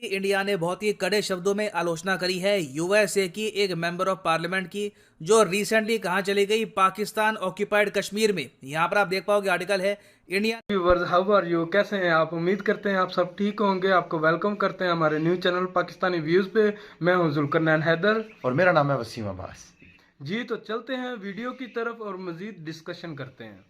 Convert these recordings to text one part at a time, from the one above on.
India ने बहुत ही कड़े शब्दों में आलोचना करी है यूएसए की एक मेंबर ऑफ पार्लियामेंट की, जो रिसेंटली कहां चली गई, पाकिस्तान ऑक्यूपाइड कश्मीर में। यहां पर आप देख पाओगे आर्टिकल है India. Viewers, how are you? कैसे हैं आप? उम्मीद करते हैं आप सब ठीक होंगे। आपको वेलकम करते हैं हमारे न्यूज़ चैनल पाकिस्तानी व्यूज़ पे। मैं हूं जुल्करनैन हैदर और मेरा नाम है वसीम अब्बास। जी, तो चलते हैं वीडियो की तरफ और मजीद डिस्कशन करते हैं।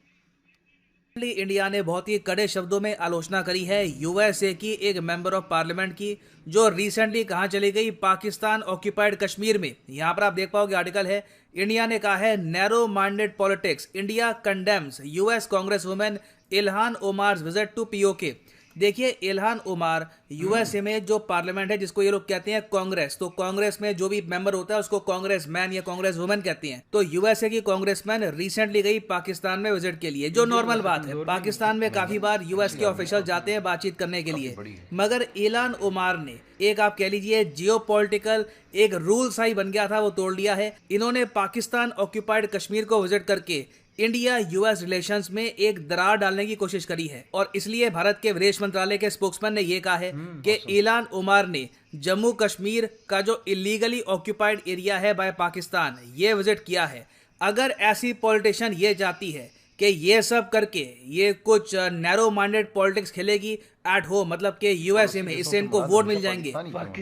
इंडिया ने बहुत ही कड़े शब्दों में आलोचना करी है यूएसए की एक मेंबर ऑफ पार्लियामेंट की, जो रिसेंटली कहां चली गई, पाकिस्तान ऑक्यूपाइड कश्मीर में। यहां पर आप देख पाओगे आर्टिकल है इंडिया ने कहा है narrow minded politics, India condemns US Congress women Ilhan Omar's visit to POK. देखिए, इल्हान ओमार यूएसए में जो पार्लियामेंट है, जिसको ये लोग कहते हैं कांग्रेस, तो कांग्रेस में जो भी मेंबर होता है उसको कांग्रेस मैन या कांग्रेस वुमेन कहते हैं। तो यूएसए की कांग्रेसमैन रिसेंटली गई पाकिस्तान में विजिट के लिए, जो नॉर्मल बात है। पाकिस्तान में काफी बार यूएस के ऑफिशियल जाते हैं बातचीत करने के लिए, मगर इल्हान ओमार ने एक, आप कह लीजिए, जियोपॉलिटिकल एक रूल सा ही बन गया था, वो तोड़ लिया है। इन्होंने पाकिस्तान ऑक्यूपाइड कश्मीर को विजिट करके इंडिया यूएस रिलेशंस में एक दरार डालने की कोशिश करी है, और इसलिए भारत के विदेश मंत्रालय के स्पोक्समैन ने यह कहा है कि इल्हान ओमार ने जम्मू कश्मीर का जो इलीगली ऑक्यूपाइड एरिया है बाय पाकिस्तान, ये विजिट किया है। अगर ऐसी पॉलिटिशियन ये चाहती है कि ये सब करके ये कुछ नैरो माइंडेड पॉलिटिक्स खेलेगी एट होम, मतलब कि यूएसए में, इससे इनको वोट मिल जाएंगे,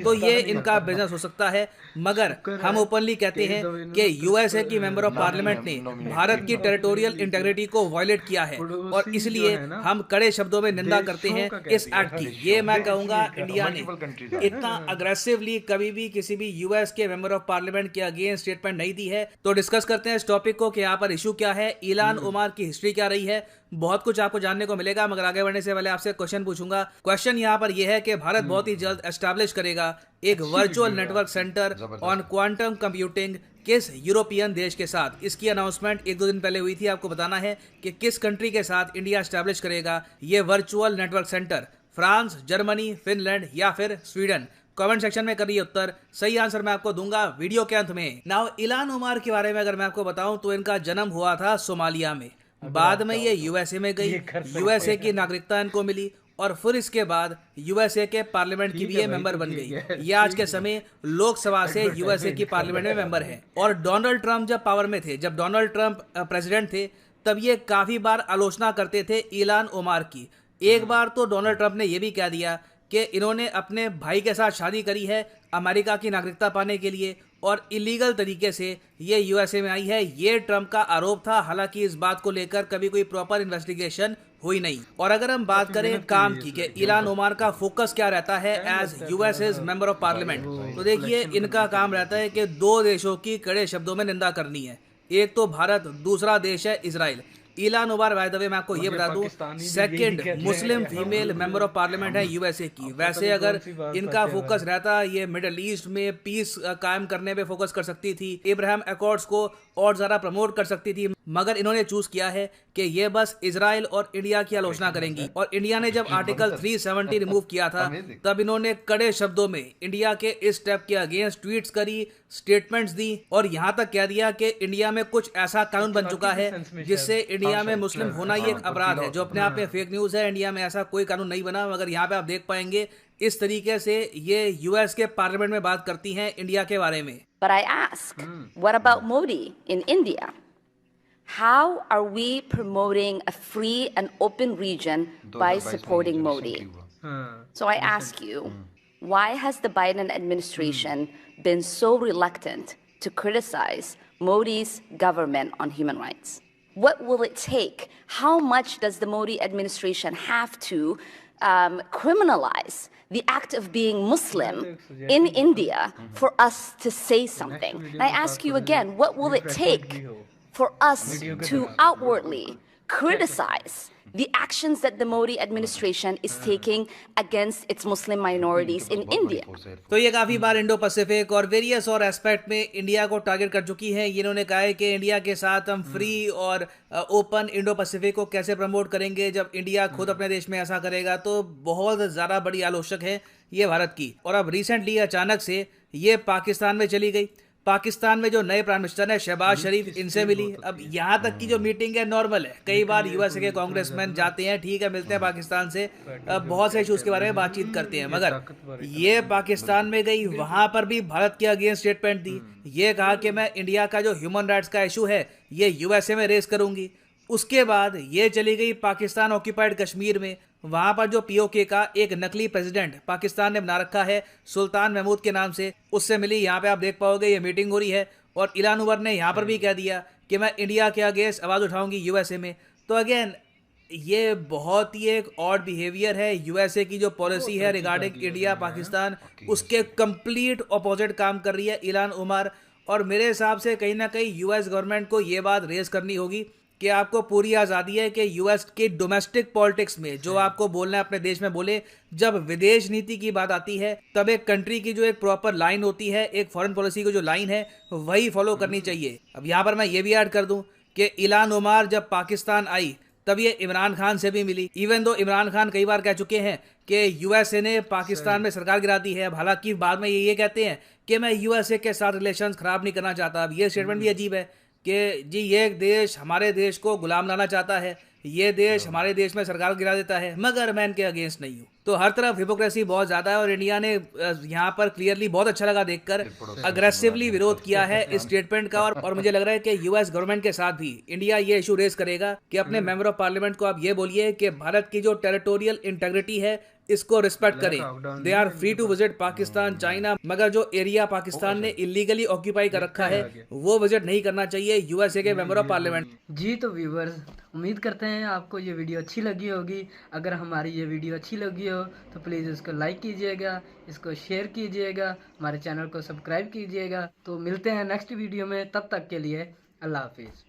तो ये इनका बिजनेस हो सकता है। मगर हम ओपनली कहते हैं कि यूएसए की मेंबर ऑफ पार्लियामेंट ने भारत की टेरिटोरियल इंटीग्रिटी को वायलेट किया है, और इसलिए हम कड़े शब्दों में निंदा करते हैं इस एक्ट की। ये मैं कहूंगा, इंडिया ने इतना अग्रेसिवली कभी भी किसी भी यूएस के मेंबर ऑफ पार्लियामेंट के अगेंस्ट स्टेटमेंट नहीं दी है। तो डिस्कस करते हैं इस टॉपिक को कि यहाँ पर इशू क्या है, इल्हान ओमार की हिस्ट्री क्या रही है। बहुत कुछ आपको जानने को मिलेगा, मगर आगे बढ़ने से पहले आपसे क्वेश्चन पूछूंगा। क्वेश्चन यहाँ पर यह है कि भारत बहुत ही जल्द एस्टैब्लिश करेगा एक virtual network centre on quantum computing किस यूरोपियन देश के साथ। इसकी अनाउंसमेंट एक दो दिन पहले हुई थी। आपको बताना है कि किस कंट्री के साथ इंडिया एस्टैब्लिश करेगा ये virtual network centre, France, Germany, Finland या फिर स्वीडन। कमेंट सेक्शन में करिए उत्तर, सही आंसर मैं आपको दूंगा वीडियो के अंत में। नाउ, इल्हान ओमार के बारे में अगर मैं आपको बताऊं तो इनका जन्म हुआ था सोमालिया में, बाद में ये यूएसए में गई, यूएसए की नागरिकता इनको मिली, और फिर इसके बाद यूएसए के पार्लियामेंट की भी ये मेंबर बन गई। ये आज के समय लोकसभा से यूएसए की पार्लियामेंट में मेंबर है। और डोनाल्ड ट्रंप जब पावर में थे, जब डोनाल्ड ट्रंप प्रेसिडेंट थे, तब ये काफी बार आलोचना करते थे इल्हान ओमार की। एक बार तो डोनाल्ड ट्रंप ने यह भी कह दिया कि इन्होंने अपने भाई के साथ शादी करी है अमेरिका की नागरिकता पाने के लिए, और इलीगल तरीके से ये यूएसए में आई है। ये ट्रंप का आरोप था, हालांकि इस बात को लेकर कभी कोई प्रॉपर इन्वेस्टिगेशन हुई नहीं। और अगर हम बात करें काम की कि इल्हान ओमार का फोकस क्या रहता है as USS member of parliament, तो देखिए, इनका काम रहता है कि दो देशों की कड़े शब्दों में निंदा करनी है। एक तो भारत, दूसरा देश है Israel. Ilhan Omar, by the way, मैं आपको ये बता दूं, second Muslim female member of parliament है यूएसए की। वैसे अगर इनका फोकस रहता, ये मिडिल ईस्ट में पीस कायम करने पे फोकस कर सकती थी, इब्राहिम अकॉर्ड्स को और ज्यादा प्रमोट कर सकती थी, मगर इन्होंने चूज किया है कि ये बस इजराइल और इंडिया की आलोचना करेंगी। और इंडिया ने जब आर्टिकल 370 रिमूव किया था, तब इन्होंने कड़े शब्दों में इंडिया के इस स्टेप के अगेंस्ट ट्वीट्स करी, स्टेटमेंट्स दी, और यहां तक कह दिया कि इंडिया में कुछ ऐसा कानून बन चुका है जिससे इंडिया में मुस्लिम होना ही एक अपराध है, जो अपने आप में फेक न्यूज है। इंडिया में ऐसा कोई कानून नहीं बना, मगर यहाँ पे आप देख पाएंगे इस तरीके से ये यूएस के पार्लियामेंट में बात करती हैं इंडिया के बारे में। But I ask, what about Modi in India? How are we promoting a free and open region by supporting Modi? So I ask you, why has the Biden administration been so reluctant to criticize Modi's government on human rights? What will it take? How much does the Modi administration have to criminalize the act of being Muslim in India for us to say something? And I ask you again, what will it take for us to outwardly criticize the actions that the Modi administration is taking against its Muslim minorities in India? तो ये काफी बार Indo Pacific और various और aspect में India को target कर चुकी है। इन्होंने कहा है कि इंडिया के साथ हम फ्री और ओपन इंडो पैसिफिक को कैसे प्रमोट करेंगे जब इंडिया खुद अपने देश में ऐसा करेगा। तो बहुत ज्यादा बड़ी आलोचक है ये भारत की। और अब रिसेंटली अचानक से ये पाकिस्तान में चली गई। पाकिस्तान में जो नए प्राइम मिनिस्टर है शहबाज शरीफ, इनसे मिली। अब यहाँ तक की जो मीटिंग है नॉर्मल है, कई बार यूएसए के कांग्रेसमैन जाते हैं, ठीक है, मिलते हैं पाकिस्तान से, बहुत से इशूज के बारे में बातचीत करते हैं, मगर ये पाकिस्तान में गई, वहां पर भी भारत के अगेंस्ट स्टेटमेंट दी, ये कहा कि मैं इंडिया का जो ह्यूमन राइट्स का इशू है ये यूएसए में रेस करूंगी। उसके बाद ये चली गई पाकिस्तान ऑक्यूपाइड कश्मीर में, वहां पर जो पीओके का एक नकली प्रेसिडेंट पाकिस्तान ने बना रखा है सुल्तान महमूद के नाम से, उससे मिली। यहाँ पे आप देख पाओगे ये मीटिंग हो रही है, और इलान उमर ने यहाँ पर भी कह दिया कि मैं इंडिया के अगेंस्ट आवाज उठाऊंगी यूएसए में। तो अगेन ये बहुत ही एक ऑड बिहेवियर है। यूएसए की जो पॉलिसी है रिगार्डिंग इंडिया पाकिस्तान, उसके कंप्लीट अपोजिट काम कर रही है इलान उमर। और मेरे हिसाब से कहीं ना कहीं यूएस गवर्नमेंट को ये बात रेज करनी होगी कि आपको पूरी आज़ादी है कि यूएस के डोमेस्टिक पॉलिटिक्स में जो आपको बोलना है अपने देश में बोले। जब विदेश नीति की बात आती है तब एक कंट्री की जो एक प्रॉपर लाइन होती है, एक फॉरेन पॉलिसी की जो लाइन है, वही फॉलो करनी चाहिए। अब यहाँ पर मैं ये भी ऐड कर दूं कि इलान उमर जब पाकिस्तान आई तब ये इमरान खान से भी मिली, इवन दो इमरान खान कई बार कह चुके हैं कि यूएसए ने पाकिस्तान में सरकार गिरा दी है। हालांकि बाद में ये कहते हैं कि मैं यूएसए के साथ रिलेशंस खराब नहीं करना चाहता। अब ये स्टेटमेंट भी अजीब है कि जी ये देश हमारे देश को गुलाम बनाना चाहता है, ये देश हमारे देश में सरकार गिरा देता है, मगर मैं इनके अगेंस्ट नहीं हूँ। तो हर तरफ हिपोक्रेसी बहुत ज्यादा है, और इंडिया ने यहाँ पर क्लियरली बहुत अच्छा लगा देखकर अग्रेसिवली विरोध किया है इस स्टेटमेंट का। और मुझे लग रहा है कि यूएस गवर्नमेंट के साथ भी इंडिया ये इशू रेज करेगा कि अपने मेंबर ऑफ पार्लियामेंट को आप ये बोलिए कि भारत की जो टेरिटोरियल इंटेग्रिटी है इसको रिस्पेक्ट करें। They are free to visit Pakistan, China, मगर जो एरिया पाकिस्तान ने इलीगली ऑक्यूपाई कर रखा है वो विजिट नहीं करना चाहिए यूएसए के मेंबर ऑफ पार्लियामेंट। जी तो व्यूवर्स, उम्मीद करते हैं आपको ये वीडियो अच्छी लगी होगी। अगर हमारी ये वीडियो अच्छी लगी हो तो प्लीज़ इसको लाइक कीजिएगा, इसको शेयर कीजिएगा, हमारे चैनल को सब्सक्राइब कीजिएगा। तो मिलते हैं नेक्स्ट वीडियो में, तब तक के लिए अल्लाह हाफिज़।